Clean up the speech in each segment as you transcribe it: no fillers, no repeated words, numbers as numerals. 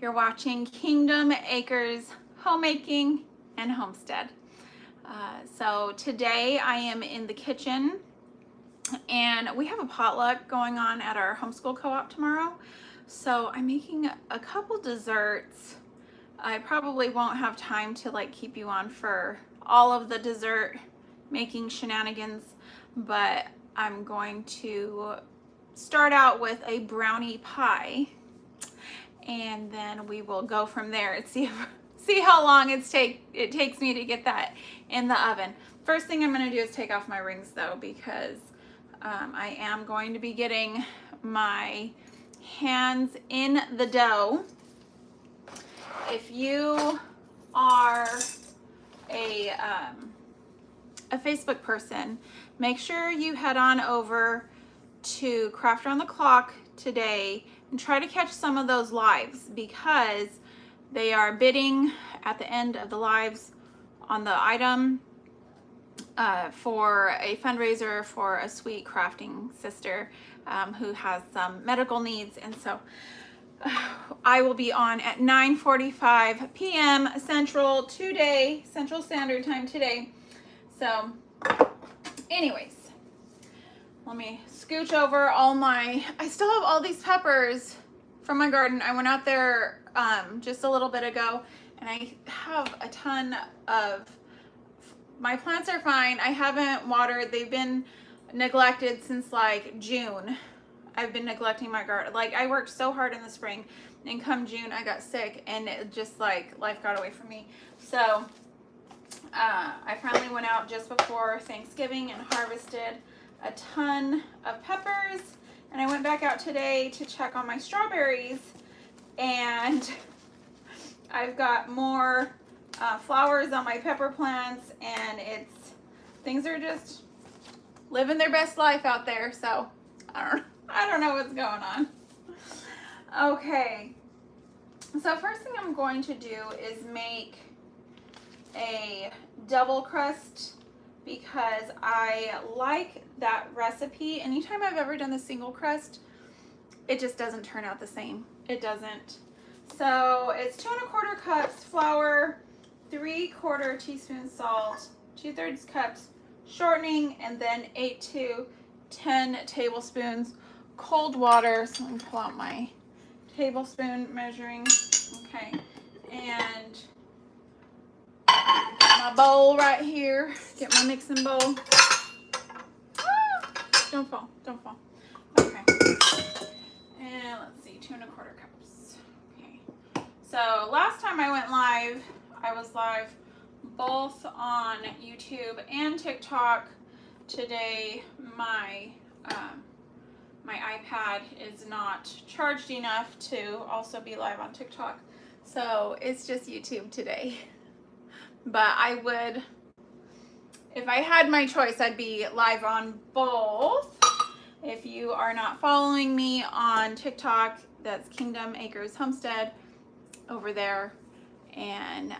You're watching Kingdom Acres Homemaking and Homestead. So today I am in the kitchen and we have a potluck going on at our homeschool co-op tomorrow. So I'm making a couple desserts. I probably won't have time to keep you on for all of the dessert making shenanigans, but I'm going to start out with a brownie pie, and then we will go from there and see how long it takes me to get that in the oven. First thing I'm going to do is take off my rings though, because I am going to be getting my hands in the dough. If you are a Facebook person, make sure you head on over to Craft Around the Clock today and try to catch some of those lives, because they are bidding at the end of the lives on the item for a fundraiser for a sweet crafting sister who has some medical needs. And so I will be on at 9:45 p.m. Central Standard Time today. So anyways, let me scooch over I still have all these peppers from my garden. I went out there just a little bit ago, and I have a ton of, my plants are fine. I haven't watered. They've been neglected since June. I've been neglecting my garden. I worked so hard in the spring, and come June I got sick, and it just life got away from me. So I finally went out just before Thanksgiving and harvested a ton of peppers, and I went back out today to check on my strawberries, and I've got more flowers on my pepper plants, and things are just living their best life out there. So I don't know what's going on. Okay, so first thing I'm going to do is make a double crust, because I like that recipe. Anytime I've ever done the single crust, it just doesn't turn out the same. It doesn't. So it's 2 1/4 cups flour, 3/4 teaspoons salt, 2/3 cups shortening, and then 8 to 10 tablespoons cold water. So let me pull out my tablespoon measuring. Okay, and my bowl right here. Get my mixing bowl. Don't fall. Okay. And let's see, 2 1/4 cups. Okay. So last time I went live, I was live both on YouTube and TikTok. Today, my iPad is not charged enough to also be live on TikTok. So it's just YouTube today. But I would, if I had my choice, I'd be live on both. If you are not following me on TikTok, that's Kingdom Acres Homestead over there. And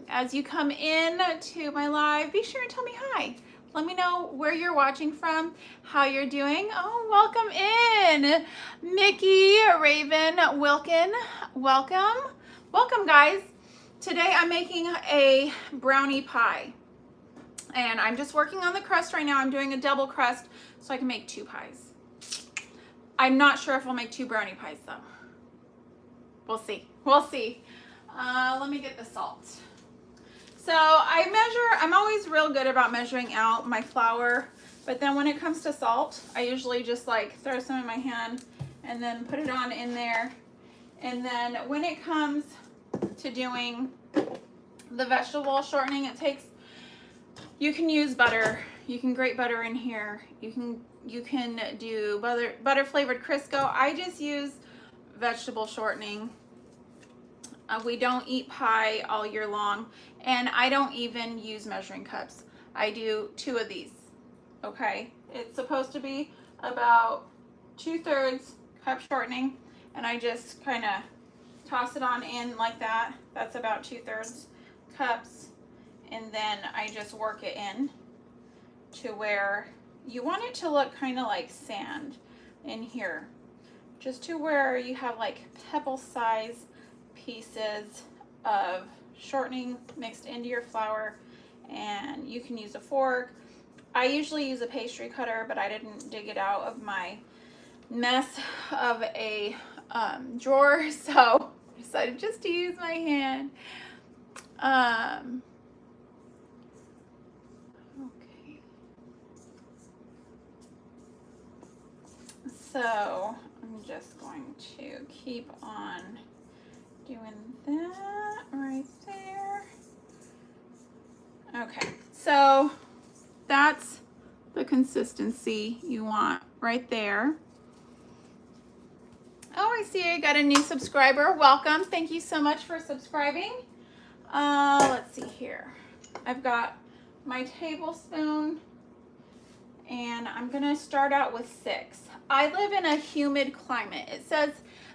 as you come in to my live, be sure and tell me hi. Let me know where you're watching from, how you're doing. Oh, welcome in, Mickey, Raven, Wilkin. Welcome, guys. Today I'm making a brownie pie, and I'm just working on the crust right now. I'm doing a double crust so I can make 2 pies. I'm not sure if I'll make 2 brownie pies though. We'll see. Let me get the salt. So I'm always real good about measuring out my flour, but then when it comes to salt, I usually just throw some in my hand and then put it on in there. And then when it comes to doing the vegetable shortening, you can use butter. You can grate butter in here. You can do butter flavored Crisco. I just use vegetable shortening. We don't eat pie all year long, and I don't even use measuring cups. I do 2 of these. Okay, it's supposed to be about 2/3 cup shortening, and I just kind of toss it on in like that. That's about 2/3 cups, and then I just work it in to where you want it to look kind of like sand in here, just to where you have pebble size pieces of shortening mixed into your flour, and you can use a fork. I usually use a pastry cutter, but I didn't dig it out of my mess of a drawer, so I decided just to use my hand. Okay. So I'm just going to keep on doing that right there. Okay, so that's the consistency you want right there. Oh, I see I got a new subscriber. Welcome. Thank you so much for subscribing. Let's see here. I've got my tablespoon, and I'm gonna start out with 6. I live in a humid climate. It says,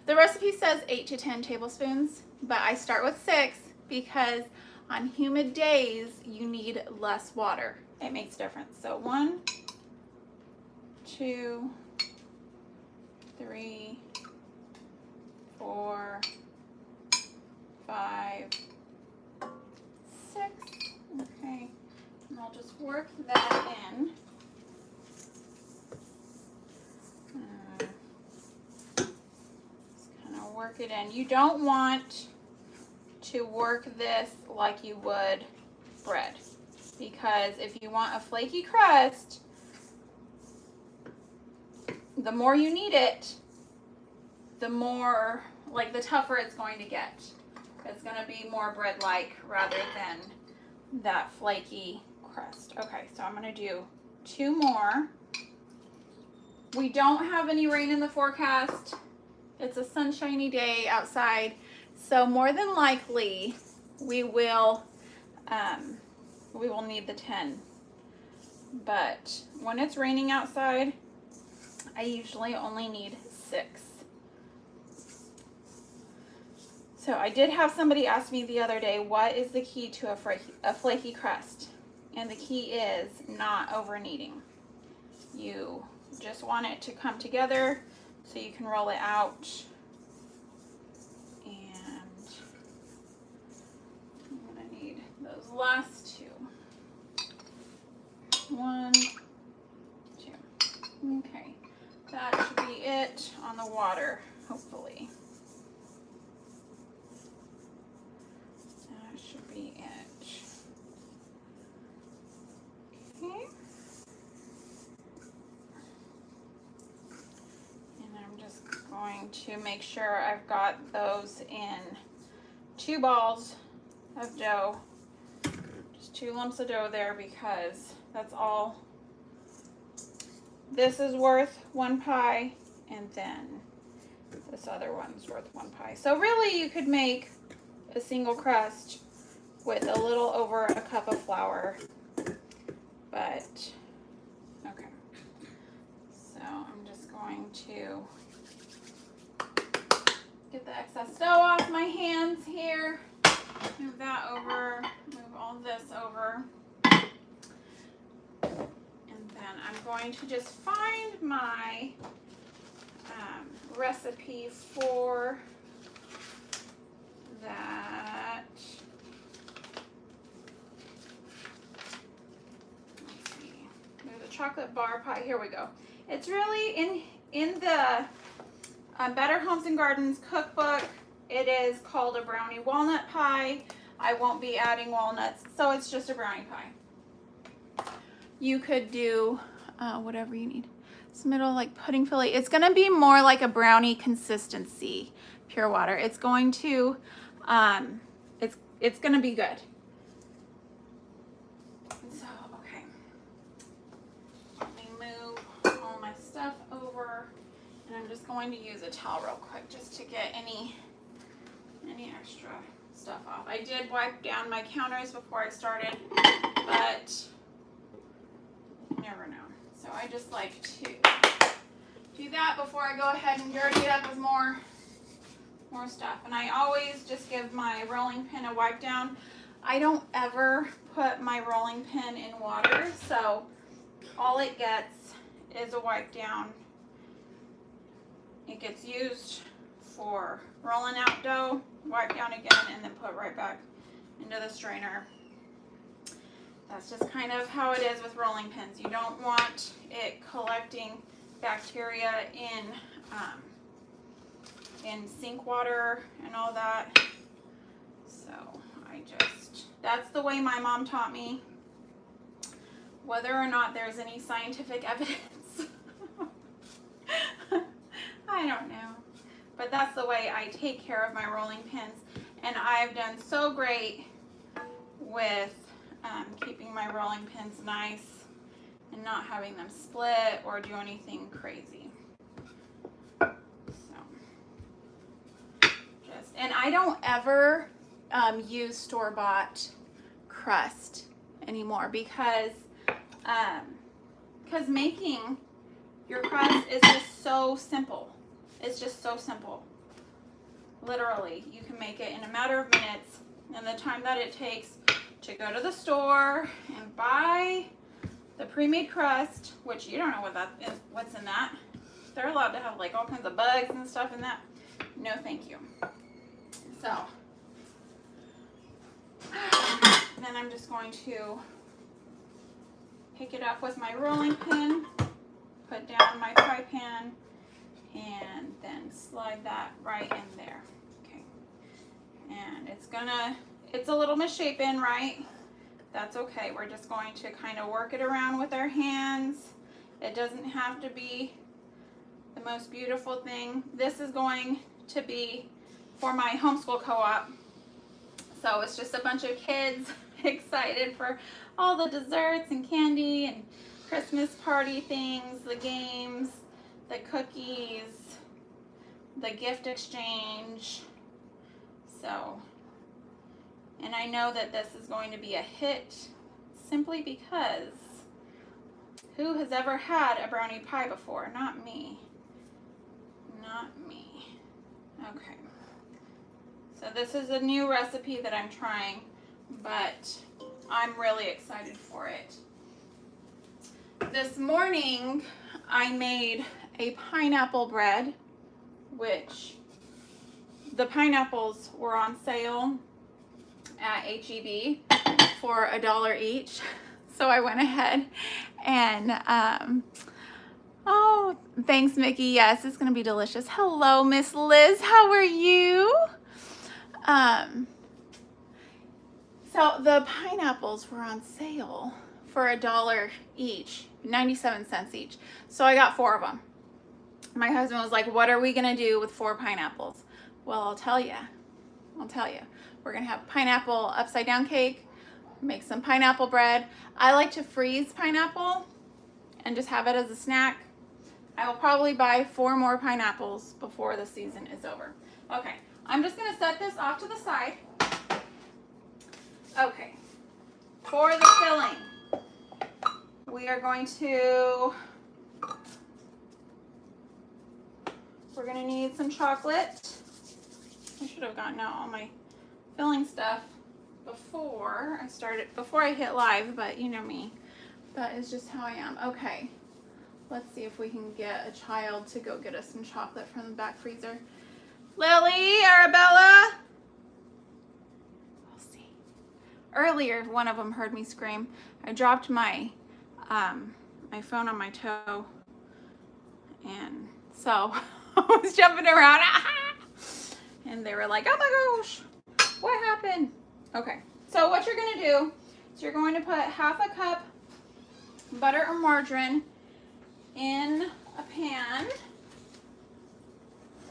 the recipe says 8 to 10 tablespoons, but I start with 6 because on humid days, you need less water. It makes a difference. So 1, 2, 3, 4, 5, 6. Okay, and I'll just work that in. Just kind of work it in. You don't want to work this like you would bread, because if you want a flaky crust, the more you knead it, the more, like, the tougher it's going to get. It's going to be more bread-like rather than that flaky crust. Okay, so I'm going to do 2 more. We don't have any rain in the forecast. It's a sunshiny day outside, so more than likely we will need the 10. But when it's raining outside, I usually only need 6. So I did have somebody ask me the other day, what is the key to a flaky crust? And the key is not over kneading. You just want it to come together so you can roll it out. And I'm gonna need those last 2. 1, 2. Okay, that should be it on the water, hopefully. That should be it. Okay. And I'm just going to make sure I've got those in 2 balls of dough. Just 2 lumps of dough there, because that's all. This is worth 1 pie, and then this other one's worth 1 pie. So really you could make a single crust with a little over a cup of flour, but okay. So I'm just going to get the excess dough off my hands here. Move that over, move all this over. And then I'm going to just find my recipe for that. Let's see. There's a chocolate bar pie. Here we go. It's really in the Better Homes and Gardens cookbook. It is called a brownie walnut pie. I won't be adding walnuts, so it's just a brownie pie. You could do whatever you need. Some middle, like pudding filling. It's gonna be more like a brownie consistency, pure water. It's going to, it's gonna be good. So, okay. Let me move all my stuff over, and I'm just going to use a towel real quick just to get any extra stuff off. I did wipe down my counters before I started, but you never know. So I just like to do that before I go ahead and dirty it up with more stuff. And I always just give my rolling pin a wipe down. I don't ever put my rolling pin in water, so all it gets is a wipe down. It gets used for rolling out dough, wipe down again, and then put right back into the strainer. That's just kind of how it is with rolling pins. You don't want it collecting bacteria in sink water and all that. So that's the way my mom taught me. Whether or not there's any scientific evidence, I don't know. But that's the way I take care of my rolling pins. And I've done so great with keeping my rolling pins nice and not having them split or do anything crazy. And I don't ever use store-bought crust anymore because making your crust is just so simple. It's just so simple. Literally, you can make it in a matter of minutes, and the time that it takes to go to the store and buy the pre-made crust, which you don't know what that is, what's in that. They're allowed to have like all kinds of bugs and stuff in that. No, thank you. So then I'm just going to pick it up with my rolling pin, put down my fry pan, and then slide that right in there. Okay. And it's a little misshapen, right? That's okay. We're just going to kind of work it around with our hands. It doesn't have to be the most beautiful thing. This is going to be for my homeschool co-op. So it's just a bunch of kids excited for all the desserts and candy and Christmas party things, the games, the cookies, the gift exchange. So, and I know that this is going to be a hit simply because who has ever had a brownie pie before? Not me. Not me. Okay. So this is a new recipe that I'm trying, but I'm really excited for it. This morning I made a pineapple bread, which the pineapples were on sale at HEB for $1 each. So I went ahead and, oh, thanks, Mickey. Yes, it's going to be delicious. Hello, Miss Liz. How are you? So the pineapples were on sale for $1 each, 97 cents each. So I got 4 of them. My husband was like, what are we going to do with 4 pineapples? Well, I'll tell you. We're going to have pineapple upside down cake, make some pineapple bread. I like to freeze pineapple and just have it as a snack. I will probably buy 4 more pineapples before the season is over. Okay, I'm just going to set this off to the side. Okay, for the filling, we are going to, we're going to need some chocolate. I should have gotten out all my filling stuff before I hit live, but you know me. That is just how I am. Okay, let's see if we can get a child to go get us some chocolate from the back freezer. Lily, Arabella. We'll see. Earlier, one of them heard me scream. I dropped my my phone on my toe, and so I was jumping around. And they were like, oh my gosh, what happened? Okay, so what you're gonna do is you're going to put half a cup butter or margarine in a pan.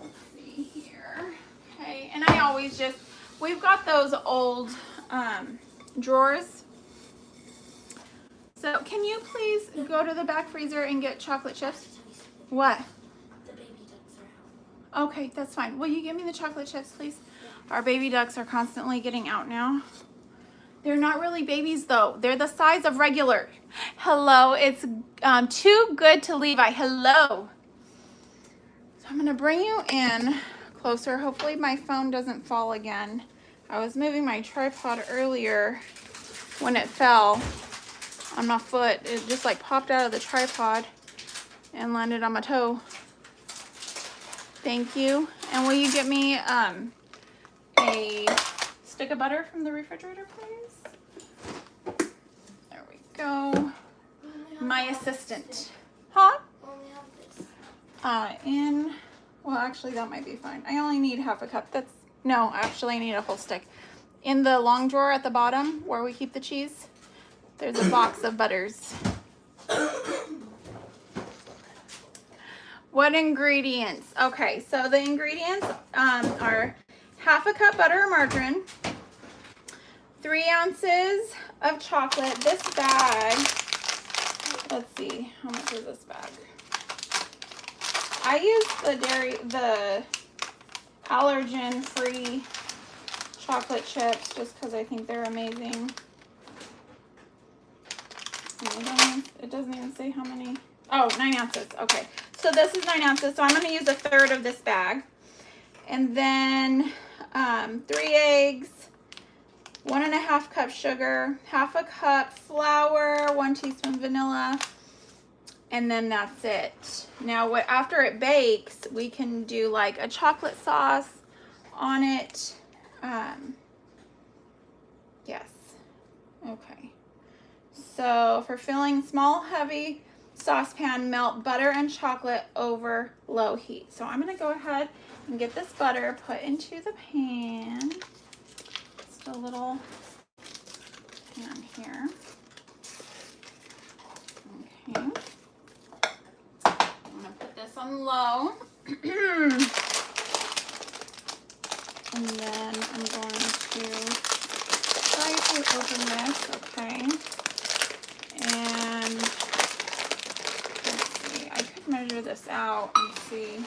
Let's see here. Okay, and I always just, we've got those old drawers. So can you please go to the back freezer and get chocolate chips? What? Okay, that's fine. Will you give me the chocolate chips, please? Yeah. Our baby ducks are constantly getting out now. They're not really babies, though. They're the size of regular. Hello, it's too good to leave. Hello. So I'm going to bring you in closer. Hopefully my phone doesn't fall again. I was moving my tripod earlier when it fell on my foot. It just like popped out of the tripod and landed on my toe. Thank you. And will you get me a stick of butter from the refrigerator, please? There we go. My assistant. Huh? Well, actually, that might be fine. I only need half a cup. No, actually, I need a whole stick. In the long drawer at the bottom where we keep the cheese, there's a box of butters. What ingredients? Okay, so the ingredients are half a cup butter or margarine, 3 ounces of chocolate. This bag, let's see, how much is this bag? I use the allergen-free chocolate chips just because I think they're amazing. It doesn't even say how many. Oh, 9 ounces. Okay, so this is 9 ounces. So I'm going to use a third of this bag. And then 3 eggs, 1.5 cups sugar, half a cup flour, 1 teaspoon vanilla, and then that's it. Now, after it bakes, we can do like a chocolate sauce on it. Yes. Okay. So for filling, small, heavy saucepan, melt butter and chocolate over low heat. So I'm going to go ahead and get this butter put into the pan. Just a little pan here. Okay. I'm going to put this on low. And then I'm going to try to open this, okay? And let's see, I could measure this out and see.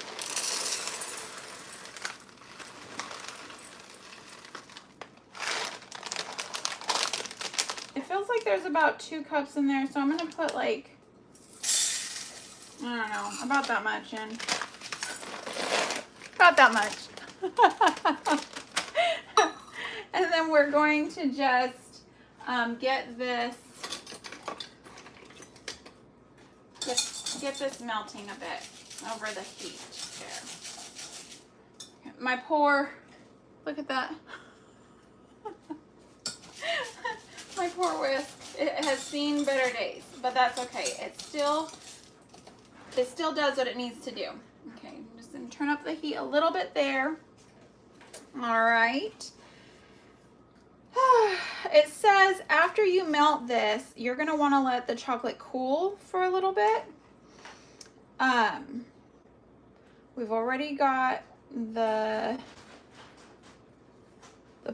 It feels like there's about 2 cups in there, so I'm gonna put like, I don't know, about that much in. About that much. And then we're going to just get this melting a bit over the heat there. My poor, look at that. My poor whisk. It has seen better days, but that's okay. It still does what it needs to do. Okay, I'm just gonna turn up the heat a little bit there. All right. It says after you melt this, you're gonna want to let the chocolate cool for a little bit. We've already got the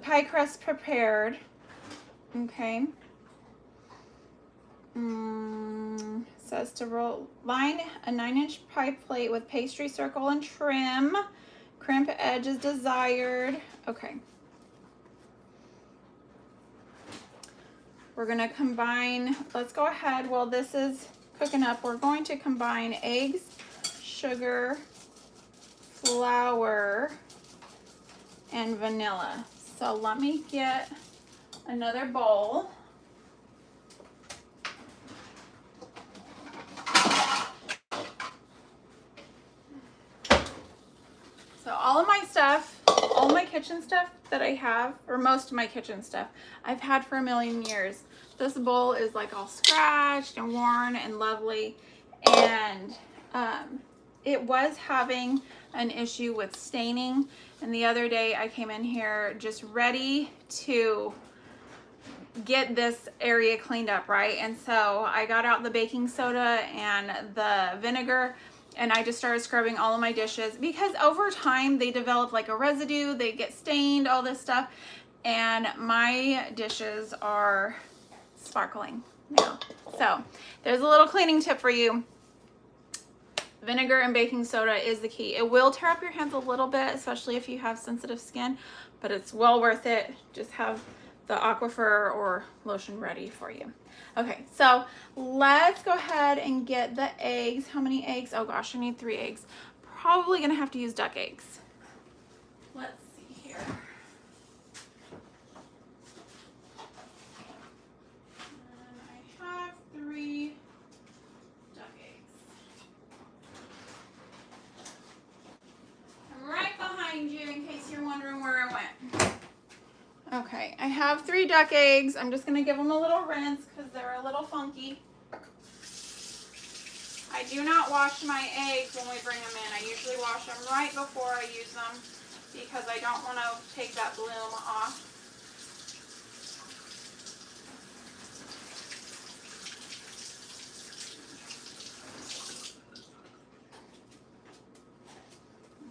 pie crust prepared. Okay. Says to line a 9-inch pie plate with pastry circle and trim. Crimp edge is desired. Okay. We're gonna combine, let's go ahead while this is cooking up. We're going to combine eggs, sugar, flour, and vanilla. So let me get another bowl. So all of my stuff, all my kitchen stuff that I have, or most of my kitchen stuff, I've had for a million years. This bowl is like all scratched and worn and lovely. And it was having an issue with staining. And the other day I came in here just ready to get this area cleaned up, right? And so I got out the baking soda and the vinegar, and I just started scrubbing all of my dishes because over time they develop like a residue, they get stained, all this stuff, and my dishes are sparkling now. So there's a little cleaning tip for you. Vinegar and baking soda is the key. It will tear up your hands a little bit, especially if you have sensitive skin, but it's well worth it. Just have the aquifer or lotion ready for you. Okay, so let's go ahead and get the eggs. How many eggs? Oh gosh, I need 3 eggs. Probably gonna have to use duck eggs. Let's see here. And I have 3 duck eggs. Okay, I have 3 duck eggs. I'm just gonna give them a little rinse because they're a little funky. I do not wash my eggs when we bring them in. I usually wash them right before I use them because I don't want to take that bloom off.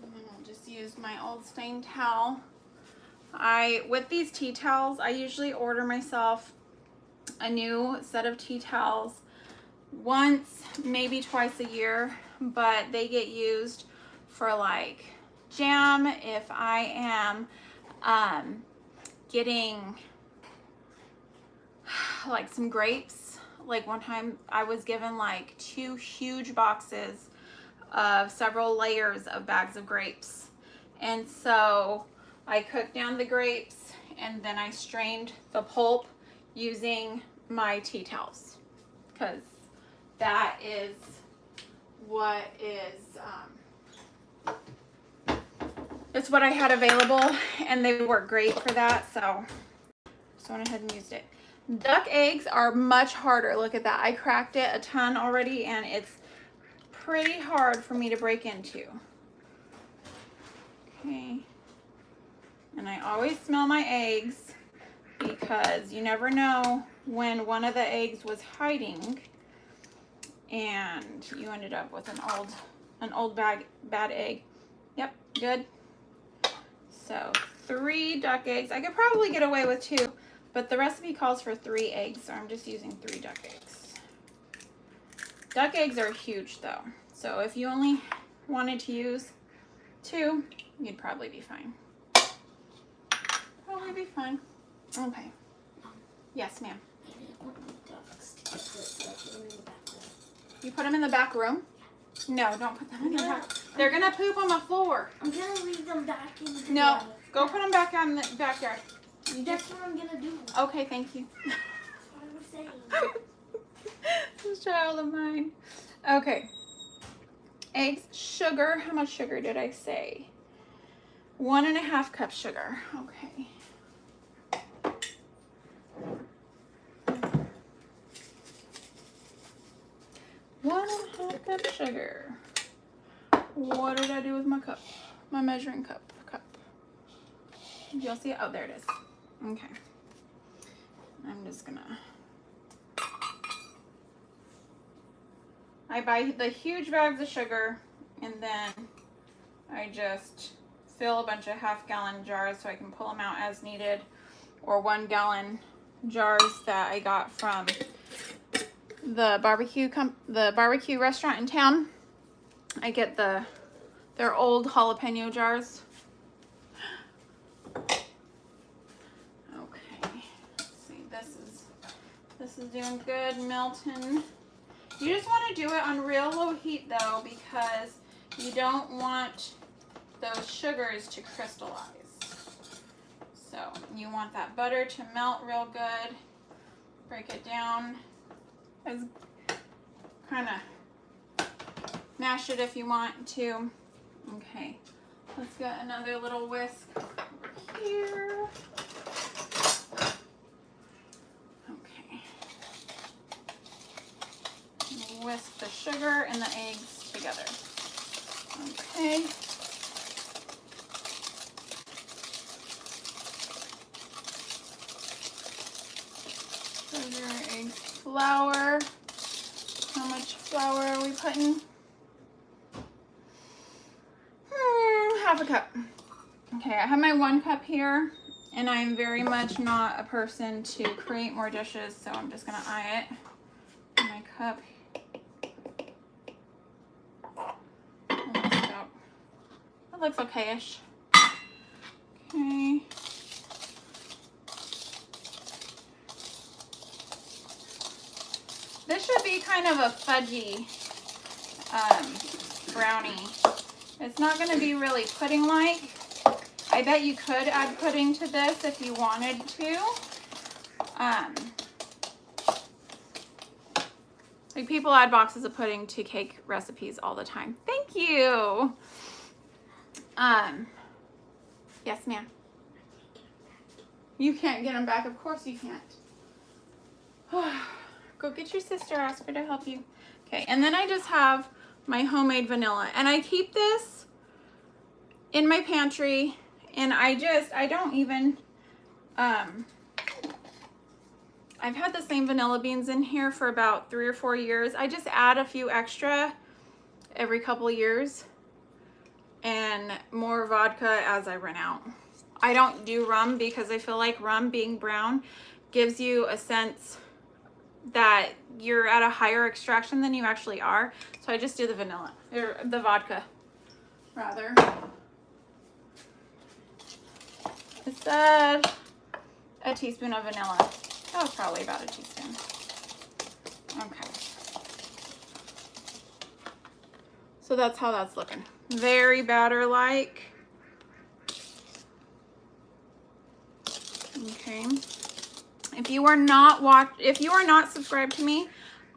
And then I'll just use my old stained towel. With these tea towels, I usually order myself a new set of tea towels once, maybe twice a year, but they get used for like jam. If I am getting like some grapes, like one time I was given like 2 huge boxes of several layers of bags of grapes, and so I cooked down the grapes and then I strained the pulp using my tea towels because that is what it's what I had available, and they work great for that, so just went ahead and used it. Duck eggs are much harder. Look at that. I cracked it a ton already, and it's pretty hard for me to break into. Okay. And I always smell my eggs because you never know when one of the eggs was hiding and you ended up with an old bad egg. Yep, good. So 3 duck eggs. I could probably get away with 2, but the recipe calls for 3 eggs, so I'm just using 3 duck eggs. Duck eggs are huge though, so if you only wanted to use 2, you'd probably be fine. Probably be fine. Okay. Yes, ma'am. You put them in the back room? No, don't put them in the back. They're gonna poop on the floor. I'm gonna leave them back in the No, go put them back out in the backyard. That's what I'm gonna do. Okay, thank you. That's what I was saying. This child of mine. Okay. Eggs, sugar. How much sugar did I say? 1.5 cups sugar. Okay. One and a half cup sugar. What did I do with my cup? My measuring cup. Did y'all see it? Oh, there it is. Okay. I'm just gonna. I buy the huge bags of sugar, and then I just fill a bunch of half-gallon jars so I can pull them out as needed, or 1-gallon jars that I got from the barbecue restaurant in town. I get their old jalapeno jars. Okay, let's see, this is doing good, melting. You just want to do it on real low heat though, because you don't want those sugars to crystallize. So you want that butter to melt real good. Break it down. As kind of mash it if you want to. Okay, let's get another little whisk over here. Okay, whisk the sugar and the eggs together. Okay. Sugar, eggs, flour. How much flour are we putting? Half a cup. Okay, I have my 1 cup here, and I'm very much not a person to create more dishes, so I'm just gonna eye it. My cup. That looks okay-ish. Okay. This should be kind of a fudgy brownie. It's not going to be really pudding-like. I bet you could add pudding to this if you wanted to. Like people add boxes of pudding to cake recipes all the time. Thank you. Yes, ma'am. You can't get them back. Of course you can't. Go get your sister. Ask her to help you. Okay, and then I just have my homemade vanilla. And I keep this in my pantry. And I don't even, I've had the same vanilla beans in here for about 3 or 4 years. I just add a few extra every couple of years and more vodka as I run out. I don't do rum because I feel like rum, being brown, gives you a sense that you're at a higher extraction than you actually are. So I just do the vanilla, or the vodka rather. It said a teaspoon of vanilla. That was probably about a teaspoon. Okay. So that's how that's looking. Very batter-like. Okay. If you are not subscribed to me,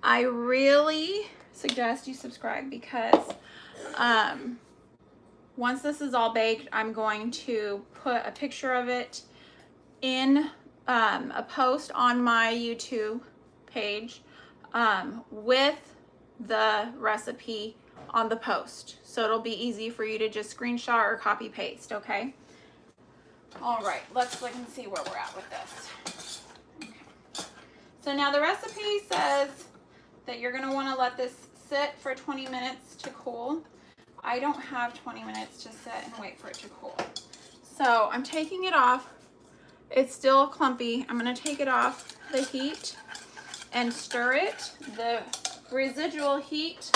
I really suggest you subscribe because once this is all baked, I'm going to put a picture of it in a post on my YouTube page with the recipe on the post. So it'll be easy for you to just screenshot or copy paste, okay? All right, let's look and see where we're at with this. Okay. So now the recipe says that you're gonna wanna let this sit for 20 minutes to cool. I don't have 20 minutes to sit and wait for it to cool. So I'm taking it off. It's still clumpy. I'm gonna take it off the heat and stir it. The residual heat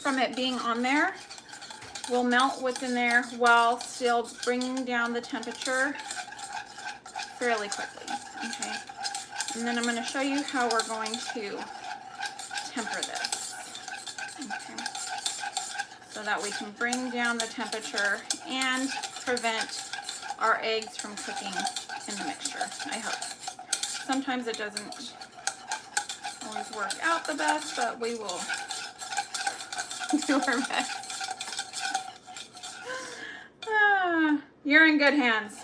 from it being on there will melt what's in there while still bringing down the temperature fairly quickly, okay? And then I'm gonna show you how we're going to temper this, okay? So that we can bring down the temperature and prevent our eggs from cooking in the mixture, I hope. Sometimes it doesn't always work out the best, but we will do our best. You're in good hands.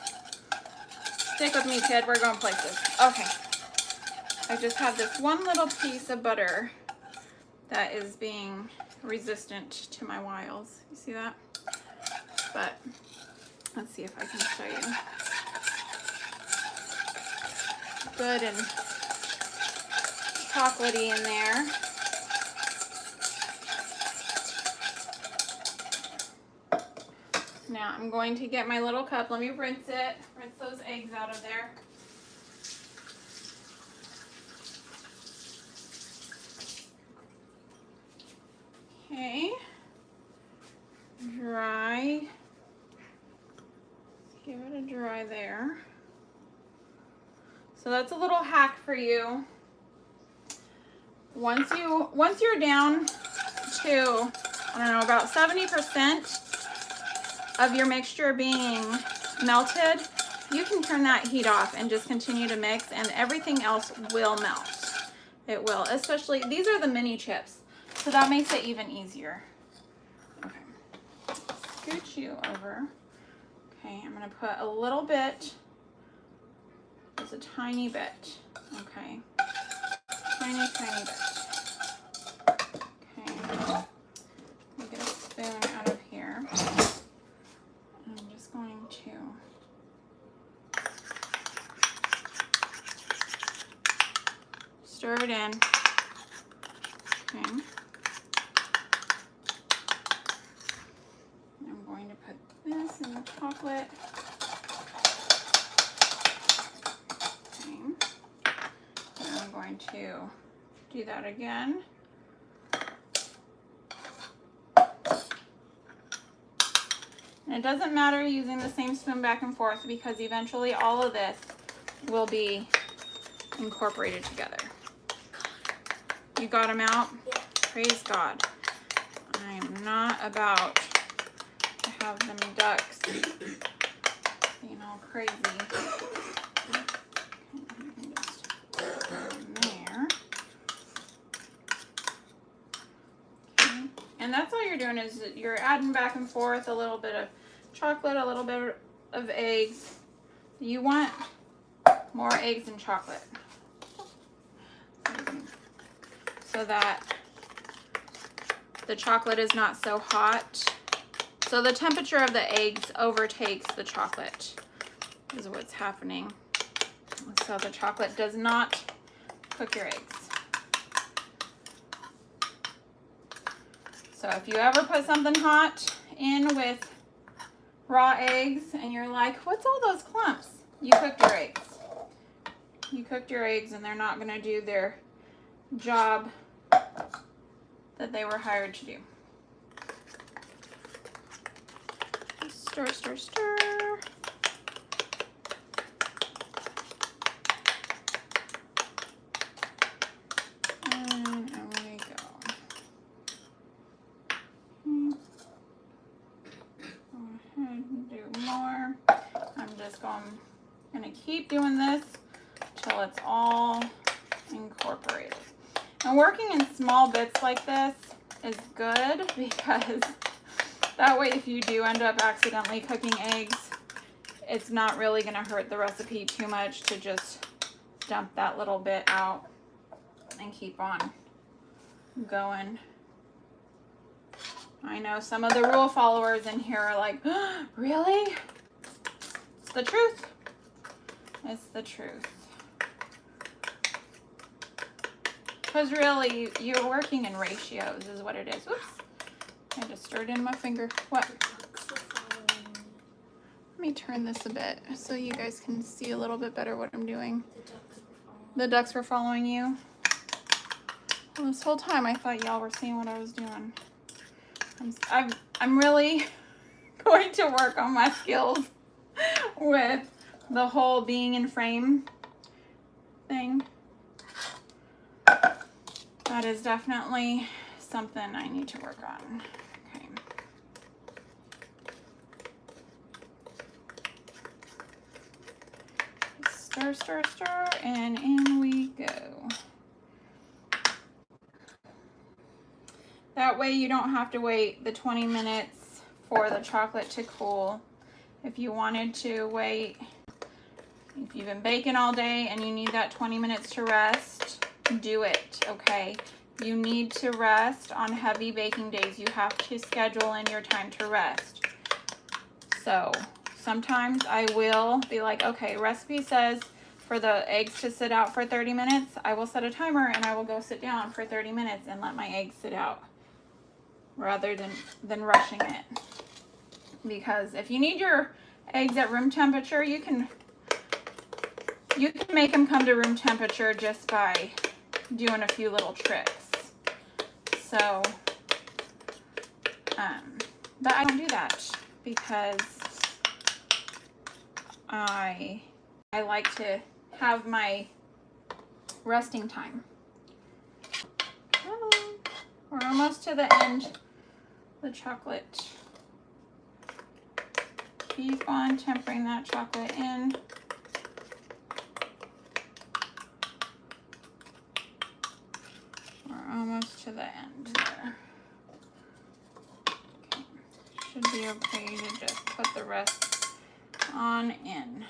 Stick with me, kid. We're going places. Okay. I just have this one little piece of butter that is being resistant to my wiles. You see that? But let's see if I can show you. Good and chocolatey in there. Now I'm going to get my little cup. Let me rinse it. Rinse those eggs out of there. Okay. Dry. Give it a dry there. So that's a little hack for you. Once you're down to, I don't know, about 70% of your mixture being melted, you can turn that heat off and just continue to mix, and everything else will melt. It will, especially, these are the mini chips, so that makes it even easier. Okay, scoot you over. Okay, I'm gonna put a little bit, just a tiny bit, okay, tiny bit. Okay, let me get a spoon out of here. I'm just going to stir it in. Okay. I'm going to put this in the chocolate. Okay. And I'm going to do that again. And it doesn't matter using the same spoon back and forth because eventually all of this will be incorporated together. You got them out? Yeah. Praise God. I'm not about to have them ducks being all crazy. There. Okay. And that's all you're doing is you're adding back and forth a little bit of chocolate, a little bit of eggs, You want more eggs and chocolate so that the chocolate is not so hot. So the temperature of the eggs overtakes the chocolate is what's happening. So the chocolate does not cook your eggs. So if you ever put something hot in with raw eggs and you're like, what's all those clumps? You cooked your eggs. You cooked your eggs and they're not going to do their job that they were hired to do. Stir, stir, stir. And away we go. Go ahead and do more. I'm just gonna keep doing this till it's all incorporated. And working in small bits like this is good because that way if you do end up accidentally cooking eggs, it's not really gonna hurt the recipe too much to just dump that little bit out and keep on going. I know some of the rule followers in here are like, oh, really? It's the truth. It's the truth. Because really, you're working in ratios is what it is. Oops. I just stirred in my finger. What? Let me turn this a bit so you guys can see a little bit better what I'm doing. The ducks were following you? Well, this whole time I thought y'all were seeing what I was doing. I'm really going to work on my skills with the whole being in frame thing. That is definitely something I need to work on. Okay. Stir, stir, stir, and in we go. That way you don't have to wait the 20 minutes for the chocolate to cool. If you wanted to wait, if you've been baking all day and you need that 20 minutes to rest, do it, okay? You need to rest on heavy baking days. You have to schedule in your time to rest. So sometimes I will be like, okay, recipe says for the eggs to sit out for 30 minutes. I will set a timer and I will go sit down for 30 minutes and let my eggs sit out rather than rushing it. Because if you need your eggs at room temperature, you can make them come to room temperature just by doing a few little tricks. So, but I don't do that because I like to have my resting time. Oh, we're almost to the end. The chocolate. Keep on tempering that chocolate in. We're almost to the end there. Okay. Should be okay to just put the rest on in.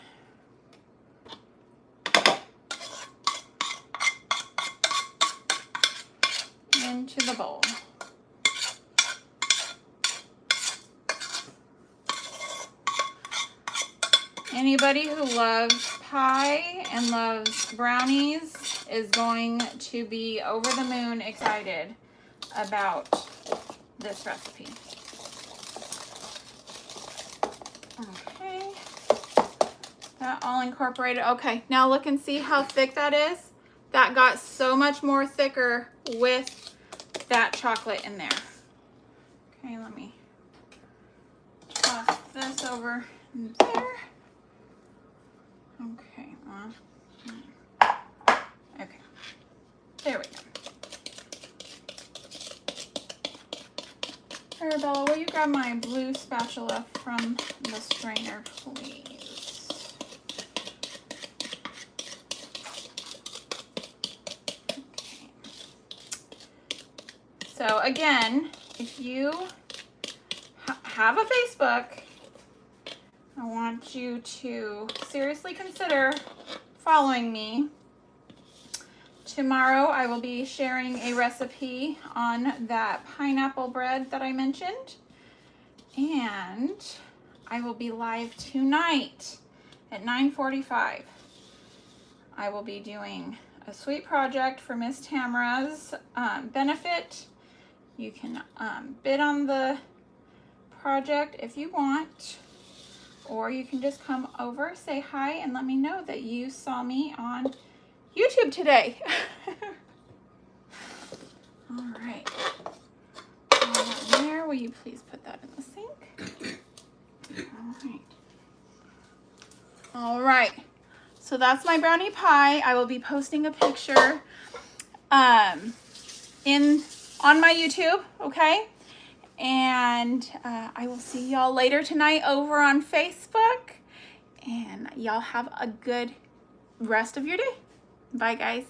Into the bowl. Anybody who loves pie and loves brownies is going to be over the moon excited about this recipe. Okay, that all incorporated. Okay, now look and see how thick that is. That got so much more thicker with that chocolate in there. Okay, let me toss this over there. Okay, okay, there we go. Arabella, will you grab my blue spatula from the strainer, please? Okay. So again, if you have a Facebook, I want you to seriously consider following me. Tomorrow I will be sharing a recipe on that pineapple bread that I mentioned. And I will be live tonight at 9:45. I will be doing a sweet project for Miss Tamara's benefit. You can bid on the project if you want, or you can just come over, say hi, and let me know that you saw me on YouTube today. All right. There, will you please put that in the sink? All right. All right. So that's my brownie pie. I will be posting a picture on my YouTube, okay? And I will see y'all later tonight over on Facebook. And y'all have a good rest of your day. Bye, guys.